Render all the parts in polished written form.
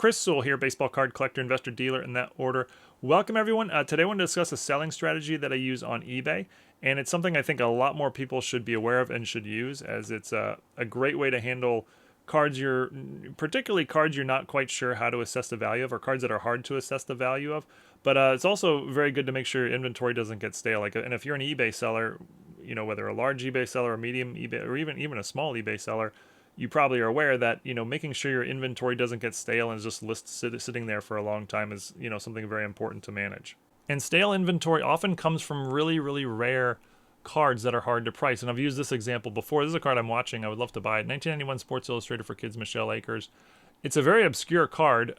Chris Sewall here, baseball card collector, investor, dealer, in that order. Welcome, everyone. Today I want to discuss a selling strategy that I use on eBay, and it's something I think a lot more people should be aware of and should use, as it's a great way to handle cards particularly cards you're not quite sure how to assess the value of, or cards that are hard to assess the value of. But it's also very good to make sure your inventory doesn't get stale. And if you're an eBay seller, whether a large eBay seller, a medium eBay, or even a small eBay seller, you probably are aware that, making sure your inventory doesn't get stale and is just sitting there for a long time is, something very important to manage. And stale inventory often comes from really, really rare cards that are hard to price. And I've used this example before. This is a card I'm watching. I would love to buy it. 1991 Sports Illustrated for Kids, Michelle Akers. It's a very obscure card.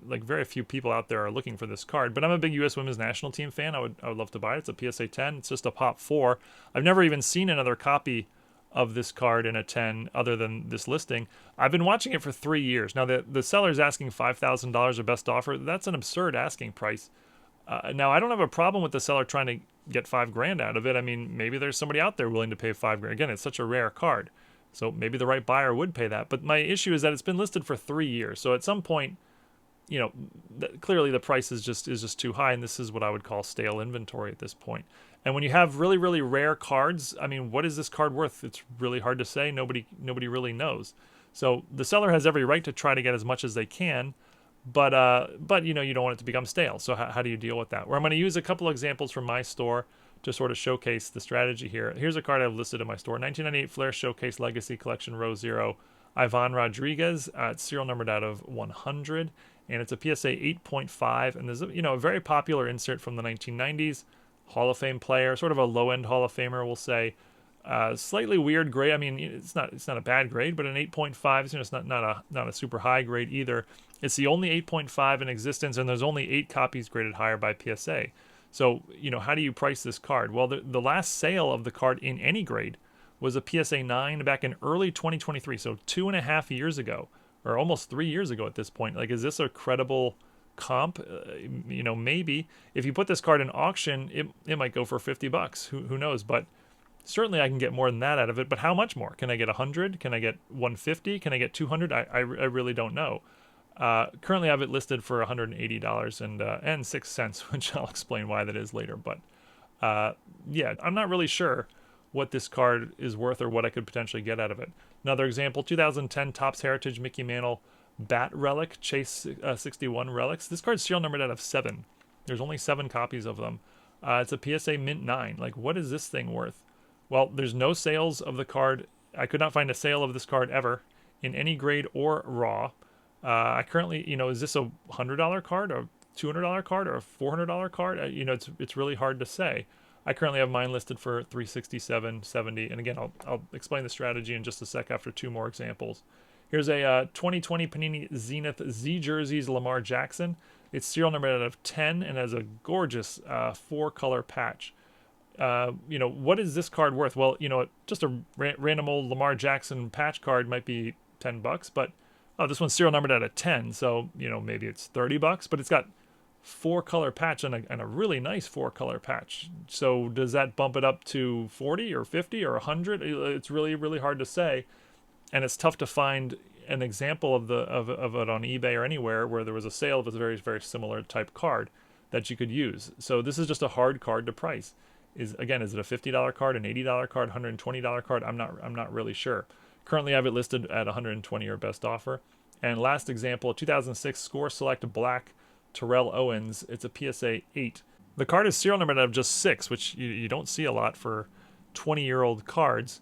Like very few people out there are looking for this card. But I'm a big U.S. Women's National Team fan. I would love to buy it. It's a PSA 10. It's just a pop 4. I've never even seen another copy of this card in a 10 other than this listing. I've been watching it for 3 years. Now, the seller's asking $5,000 of best offer. That's an absurd asking price. Now, I don't have a problem with the seller trying to get $5,000 out of it. I mean, maybe there's somebody out there willing to pay $5,000. Again, it's such a rare card, so maybe the right buyer would pay that. But my issue is that it's been listed for 3 years. So at some point, clearly the price is just too high, and this is what I would call stale inventory at this point. And when you have really, really rare cards, I mean, what is this card worth? It's really hard to say. Nobody really knows. So the seller has every right to try to get as much as they can, but you don't want it to become stale. So how do you deal with that? Well, I'm going to use a couple examples from my store to sort of showcase the strategy here. Here's a card I've listed in my store: 1998 Flair Showcase Legacy Collection Row 0, Ivan Rodriguez. It's serial numbered out of 100, and it's a PSA 8.5. And there's a very popular insert from the 1990s. Hall of Fame player, sort of a low-end Hall of Famer, we'll say. Slightly weird grade. I mean, it's not a bad grade, but an 8.5 is not a super high grade either. It's the only 8.5 in existence, and there's only 8 copies graded higher by PSA. So, how do you price this card? Well, the last sale of the card in any grade was a PSA 9 back in early 2023, so 2.5 years ago, or almost 3 years ago at this point. Like, is this a credible comp? Maybe if you put this card in auction, it might go for $50. Who knows? But certainly I can get more than that out of it. But how much more? Can I get 100? Can I get 150? Can I get 200? I really don't know. Currently I have it listed for $180 and 6 cents, which I'll explain why that is later. But yeah, I'm not really sure what this card is worth or what I could potentially get out of it. Another example: 2010 Topps Heritage Mickey Mantle Bat Relic, Chase 61 Relics. This card's serial numbered out of 7. There's only 7 copies of them. It's a PSA Mint 9. Like, what is this thing worth? Well, there's no sales of the card. I could not find a sale of this card ever in any grade or raw. I currently, is this a $100 card, or $200 card, or a $400 card? It's really hard to say. I currently have mine listed for $367.70. And again, I'll explain the strategy in just a sec after 2 more examples. Here's a 2020 Panini Zenith Z Jerseys Lamar Jackson. It's serial number out of 10 and has a gorgeous 4-color patch. What is this card worth? Well, just a random old Lamar Jackson patch card might be $10, but this one's serial numbered out of 10, so maybe it's $30. But it's got 4-color patch and a really nice 4-color patch. So does that bump it up to 40 or 50 or 100? It's really, really hard to say. And it's tough to find an example of it on eBay or anywhere where there was a sale of a very, very similar type card that you could use. So this is just a hard card to price. Is it a $50 card, an $80 card, $120 card? I'm not really sure. Currently, I have it listed at $120 or best offer. And last example, 2006 Score Select Black Terrell Owens. It's a PSA 8. The card is serial numbered out of just 6, which you don't see a lot for 20-year-old cards.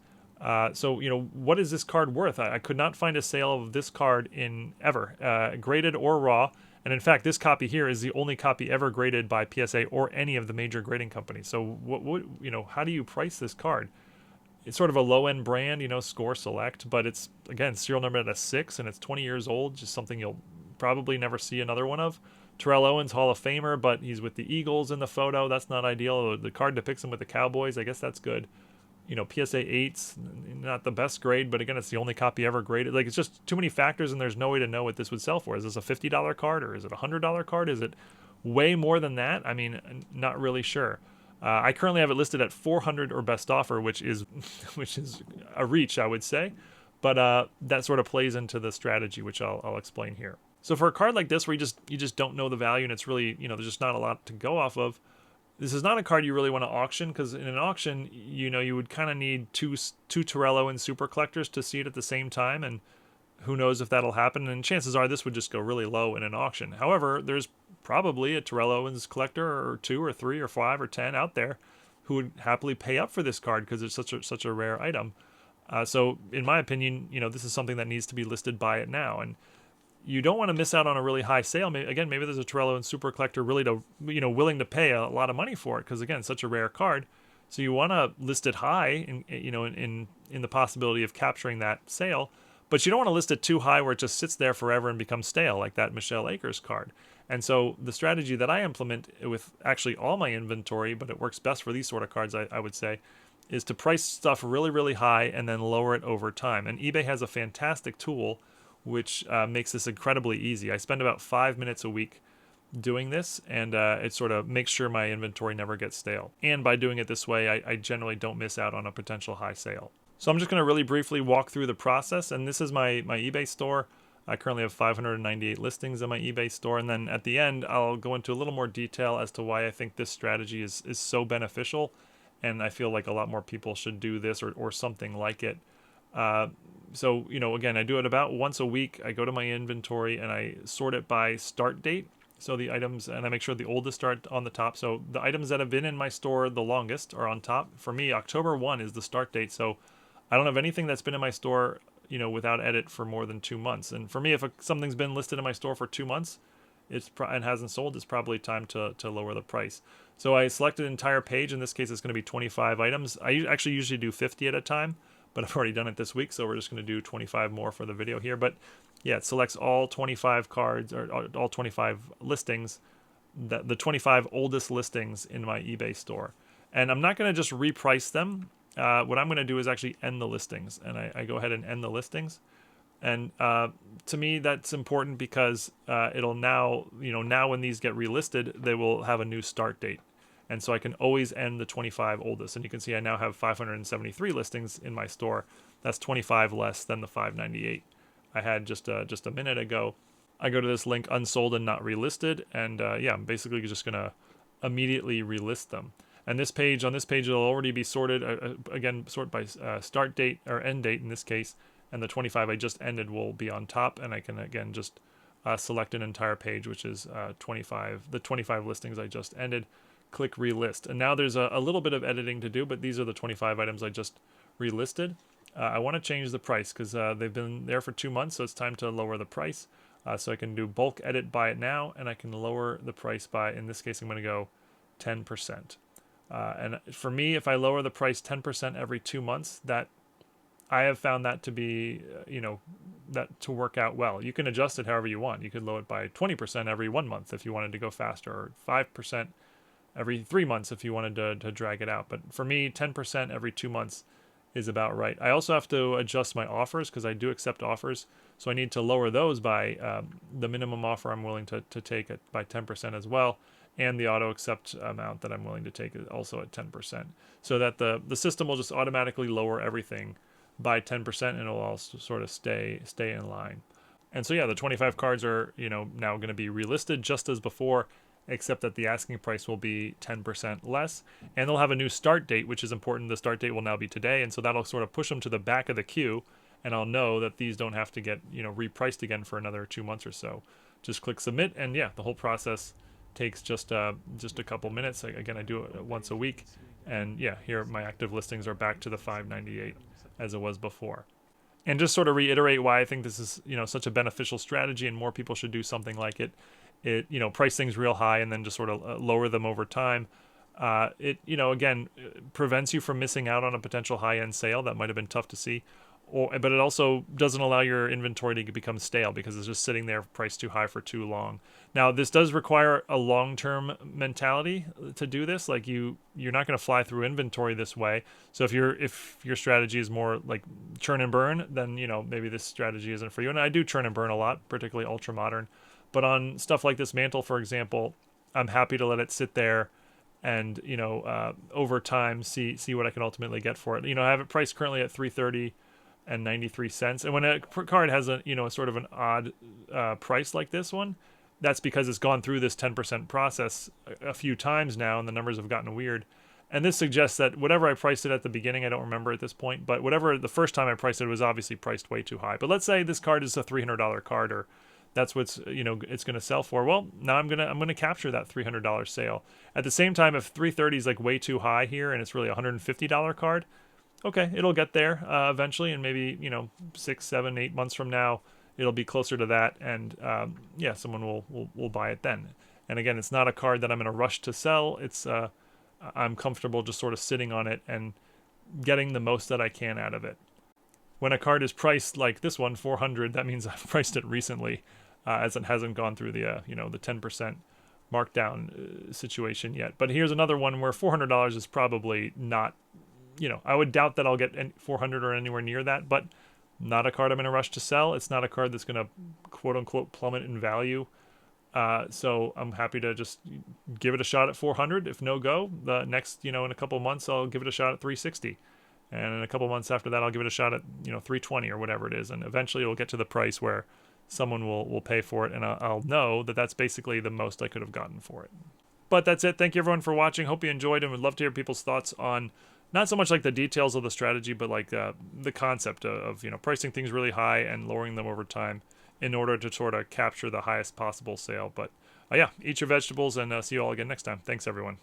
So, what is this card worth? I could not find a sale of this card in ever, graded or raw. And in fact, this copy here is the only copy ever graded by PSA or any of the major grading companies. So how do you price this card? It's sort of a low-end brand, Score Select, but it's, again, serial number at a 6, and it's 20 years old, just something you'll probably never see another one of. Terrell Owens, Hall of Famer, but he's with the Eagles in the photo. That's not ideal. The card depicts him with the Cowboys. I guess that's good. PSA 8's not the best grade, but again, it's the only copy ever graded. Like, it's just too many factors, and there's no way to know what this would sell for. Is this a $50 card, or is it a $100 card? Is it way more than that? I mean, not really sure. I currently have it listed at $400 or best offer, which is a reach, I would say. But that sort of plays into the strategy, which I'll explain here. So for a card like this where you just don't know the value and it's really, there's just not a lot to go off of, this is not a card you really want to auction, because in an auction, you would kind of need two Torello and Super Collectors to see it at the same time, and who knows if that'll happen, and chances are this would just go really low in an auction. However, there's probably a Torello and collector or 2 or 3 or 5 or 10 out there who would happily pay up for this card because it's such a rare item. So in my opinion, this is something that needs to be listed by it now, and you don't want to miss out on a really high sale. Maybe there's a Torello and Super Collector really willing to pay a lot of money for it, because again, it's such a rare card. So you want to list it high in the possibility of capturing that sale, but you don't want to list it too high where it just sits there forever and becomes stale, like that Michelle Akers card. And so the strategy that I implement with actually all my inventory, but it works best for these sort of cards, I would say, is to price stuff really, really high and then lower it over time. And eBay has a fantastic tool which makes this incredibly easy. I spend about 5 minutes a week doing this, and it sort of makes sure my inventory never gets stale. And by doing it this way, I generally don't miss out on a potential high sale. So I'm just going to really briefly walk through the process, and this is my eBay store. I currently have 598 listings in my eBay store, and then at the end, I'll go into a little more detail as to why I think this strategy is so beneficial, and I feel like a lot more people should do this or something like it. So, again, I do it about once a week. I go to my inventory and I sort it by start date. So the items, and I make sure the oldest are on the top. So the items that have been in my store the longest are on top. For me, October 1 is the start date. So I don't have anything that's been in my store, without edit for more than 2 months. And for me, if something's been listed in my store for 2 months and hasn't sold, it's probably time to lower the price. So I selected an entire page. In this case, it's going to be 25 items. I actually usually do 50 at a time, but I've already done it this week, so we're just going to do 25 more for the video here. But yeah, it selects all 25 cards, or all 25 listings, the 25 oldest listings in my eBay store. And I'm not going to just reprice them. What I'm going to do is actually end the listings, and I go ahead and end the listings. And to me, that's important because it'll now, now when these get relisted, they will have a new start date. And so I can always end the 25 oldest. And you can see I now have 573 listings in my store. That's 25 less than the 598 I had just a minute ago. I go to this link, unsold and not relisted. And yeah, I'm basically just going to immediately relist them. And on this page, it'll already be sorted, again, sort by start date or end date in this case. And the 25 I just ended will be on top. And I can, again, just select an entire page, which is the 25 listings I just ended. Click relist, and now there's a little bit of editing to do, but these are the 25 items I just relisted. I want to change the price because they've been there for 2 months, so it's time to lower the price. So I can do bulk edit buy it now, and I can lower the price by, in this case, I'm going to go 10%. And for me, if I lower the price 10% every 2 months, that I have found that to be, that to work out well. You can adjust it however you want. You could lower it by 20% every 1 month if you wanted to go faster, or 5% every 3 months if you wanted to drag it out. But for me, 10% every 2 months is about right. I also have to adjust my offers because I do accept offers. So I need to lower those by the minimum offer I'm willing to take it by 10% as well. And the auto accept amount that I'm willing to take is also at 10%. So that the system will just automatically lower everything by 10%, and it'll also sort of stay in line. And so yeah, the 25 cards are now going to be relisted just as before, except that the asking price will be 10% less, and they'll have a new start date, which is important. The start date will now be today, and so that'll sort of push them to the back of the queue, and I'll know that these don't have to get repriced again for another 2 months or so. Just click submit, and yeah, the whole process takes just a couple minutes. Again, I do it once a week, and yeah, here my active listings are back to the 598 as it was before. And just sort of reiterate why I think this is such a beneficial strategy, and more people should do something like it. It price things real high and then just sort of lower them over time. It again prevents you from missing out on a potential high-end sale that might have been tough to see, but it also doesn't allow your inventory to become stale because it's just sitting there priced too high for too long. Now this does require a long-term mentality to do this. Like you're not going to fly through inventory this way. So if your strategy is more like churn and burn, then maybe this strategy isn't for you. And I do churn and burn a lot, particularly ultra modern. But on stuff like this mantle, for example, I'm happy to let it sit there and, over time, see what I can ultimately get for it. I have it priced currently at $330 and 93 cents. And when a card has a, you know, a sort of an odd price like this one, that's because it's gone through this 10% process a few times now, and the numbers have gotten weird. And this suggests that whatever I priced it at the beginning, I don't remember at this point, but whatever the first time I priced it was obviously priced way too high. But let's say this card is a $300 card, or that's what's, you know, it's going to sell for. Well, now I'm gonna capture that $300 sale. At the same time, if 330 is like way too high here and it's really a $150 card, okay, it'll get there eventually, and maybe, you know, 6, 7, 8 months from now, it'll be closer to that, and yeah, someone will buy it then. And again, it's not a card that I'm in a rush to sell. It's I'm comfortable just sort of sitting on it and getting the most that I can out of it. When a card is priced like this one, 400, that means I've priced it recently, as it hasn't gone through the you know, the 10% markdown situation yet. But here's another one where $400 is probably not, you know, I would doubt that I'll get 400 or anywhere near that, but not a card I'm in a rush to sell. It's not a card that's going to quote unquote plummet in value. So I'm happy to just give it a shot at 400. If no go, the next, you know, in a couple of months, I'll give it a shot at 360. And in a couple of months after that, I'll give it a shot at, you know, 320 or whatever it is. And eventually it'll get to the price where someone will pay for it. And I'll know that that's basically the most I could have gotten for it. But that's it. Thank you everyone for watching. Hope you enjoyed, and would love to hear people's thoughts on not so much like the details of the strategy, but like the concept of, you know, pricing things really high and lowering them over time in order to sort of capture the highest possible sale. But yeah, eat your vegetables, and see you all again next time. Thanks everyone.